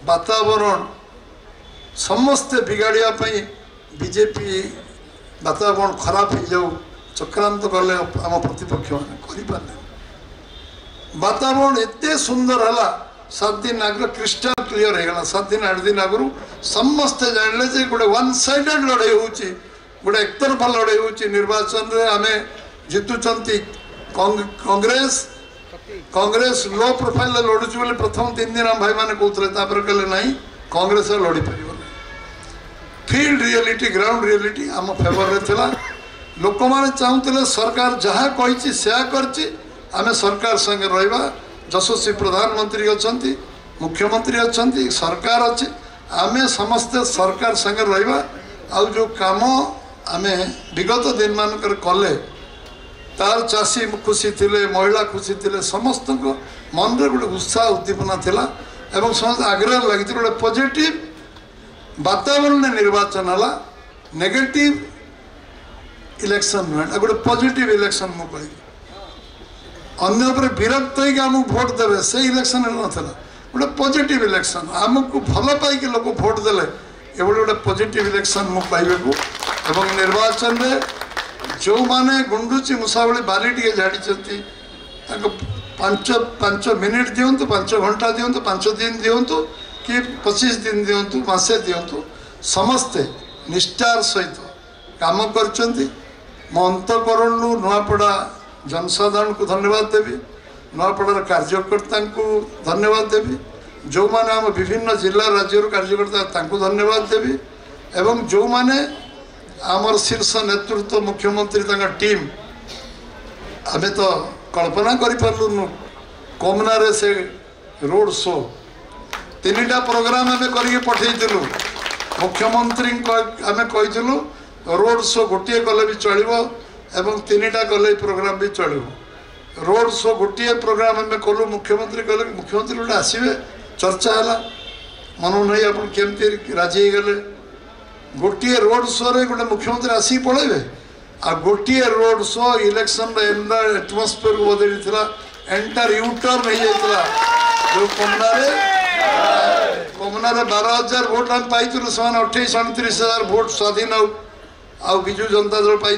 वातावरण समस्ते बिगाड़िया बीजेपी वातावरण खराब हो जाऊ चक्रांत कले आम प्रतिपक्ष मैंने कर वातावरण एते सुंदर है 7 दिन आगे क्रिस्टाल क्लियर हो गला 7 दिन 8 दिन आगु समस्ते जानले जे गोटे वन साइडेड लड़ाई होची गोटे एकतरफा लड़ाई होची निर्वाचन रे आमे जितुचंती कांग्रेस लो प्रोफाइल लड़ुची बोले प्रथम 3 दिन हम भाई माने कहते तापर कहले नहीं कांग्रेस लड़ी पार फील्ड रियलिटी ग्राउंड रियलिटी आम फेवर रे थिला लोक माने चाहूले सरकार जहाँ कही से आमे सरकार संगे रहिबा यशस्वी प्रधानमंत्री अच्छी मुख्यमंत्री अच्छी सरकार अच्छी आमे समस्ते सरकार संगे रहिबा आउ जो काम आमे विगत दिन मानकर कले तार चाषी खुशी थिले महिला खुशी थिले समस्त मन रे गोटे उत्साह उद्दीपना थिला एवं समस्त आग्रह लगी गोटे पॉजिटिव वातावरण निर्वाचन है नेगेटिव इलेक्शन नुहे गोटे पॉजिटिव इलेक्शन मु कहि अन्य विरक्त होमको भोट देवे से इलेक्शन नाला गोटे पॉजिटिव इलेक्शन आमको भल पाई लोक भोट देले ये गोटे पॉजिटिव इलेक्शन मु कहबेकू निर्वाचन में जो माने गुंडुची मुसावली बारी टे झाड़ी पांच मिनिट दिंतु 5 घंटा दिंतु 5 दिन दिंतु कि 25 दिन दिंतु मासे दिंतु समस्ते निष्ठार सहित काम करचंती मो अंतकरण नुआपड़ा जनसाधारण को धन्यवाद देवी नुआपड़ार कार्यकर्ता को धन्यवाद देवी जो माने आम विभिन्न जिला राज्य कार्यकर्ता धन्यवाद देवी एवं जो माने आमर शीर्ष नेतृत्व मुख्यमंत्री टीम आमे तो कल्पना करूँ कोमना रे से रोड शो 3टा प्रोग्राम आमे करके पठेइथिलु मुख्यमंत्री आमे कहिथिलु रोड शो गोटे कले भी चलिबो एवं 3टा कले प्रोग्राम भी चलिबो रोड शो गोटे प्रोग्राम आमे कलु मुख्यमंत्री कहले मुख्यमंत्री गोटे आसीबे चर्चा हला मन नहीं आप केमती राजी गले गोटे रोड शो रे गोटे मुख्यमंत्री आसी पड़े आ गोटे रोड शो इलेक्शन एटमोस्फियर को बदली थिला एंटायर यूटर्न हो जाता जो कोमना 12,000 भोट आम पाई 28-29,000 भोट स्वाधीन आउ विजु जनता दल पाई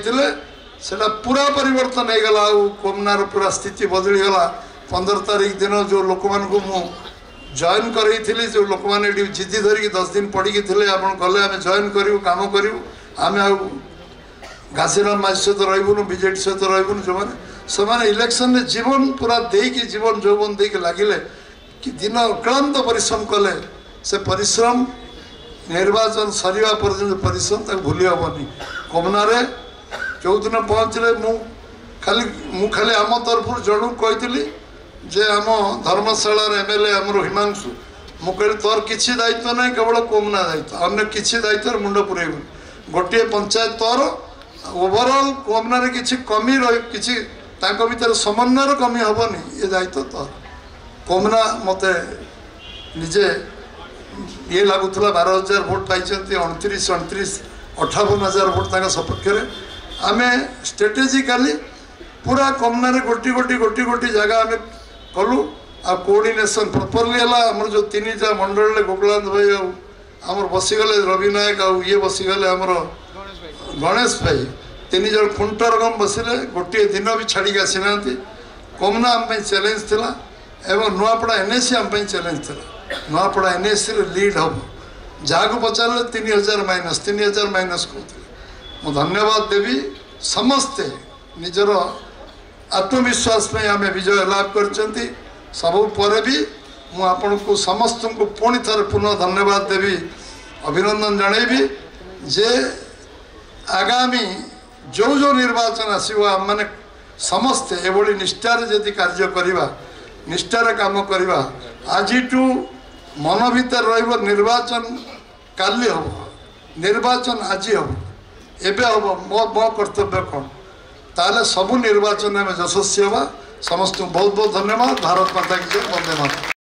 सेटा पूरा परिवर्तन हो गला कोमनार पूरा स्थिति बदली गला 15 तारीख दिन जो लोक मानू मु जॉइन करी जो लोक मैंने जिद्दी धरिकी 10 दिन पढ़ी थे आप गले आम जॉइन करूँ कम करूँ आम घासीराम माझी सहित रहीबुनु बीजेडी सहित रहीबुनु जो मैंने इलेक्शन में जीवन पूरा देकी जीवन जौवन देकी लगिले कि दिन अक्लांत परिश्रम कले से परिश्रम निर्वाचन सरिया पर्यंत परिश्रम तक भूली हेनी कोमनारे जो दिन पहुँचले मु खाली आम तरफ जन कही जे आम धर्मशाला एमएलए आमर हिमांशु मु कह तोर किसी दायित्व ना केवल कोमना दायित्व अन्य किसी दायित्व मुंड पुरेबू गोटे पंचायत तोर ओवरऑल कोमना किसी कमी किसी भीतर समन्वय कमी हेनी ये दायित्व तोर कोमना मते निजे ये लगुला 12,000 भोट पाई 28-29-58,000 भोट सपक्ष आम स्ट्रेटेजिकाली पूरा कोमना गोटी गोटी जगह आम कलु आ कोऑर्डिनेशन प्रॉपर्ली है जो 3टा मंडल गोकुलांत भाई आमर बसीगले रवि नायक ये बसीगले आमर गणेश भाई 3 जन खुंटरगम बसिले गोटे दिन भी छाड़ी आसी ना कोमना आम चैलेंज थिला एवं नुआपड़ा एनएसी आम चैलेंज थिला नुआपड़ा एनएसी लीड हम जहाँ को पचारे 3,000 माइनस कहते मु धन्यवाद देवी समस्ते निजर आत्मविश्वास में आम विजय लाभ कर सबू पर भी मुझे समस्त को पुणी थर पुनः धन्यवाद देवी अभिनंदन जनइबी जे आगामी जो निर्वाचन आसो आम मैंने समस्ते एभली निष्ठार जदि कार्य करवा निष्ठार काम करवा आज मन भीतर निर्वाचन काली हम निर्वाचन आज हम एबे हम मो कर्तव्य कौन ताले सबू निर्वाचन में यशस्वी हवा समस्त बहुत बहुत धन्यवाद। भारत माता की जय। वंदे मातरम।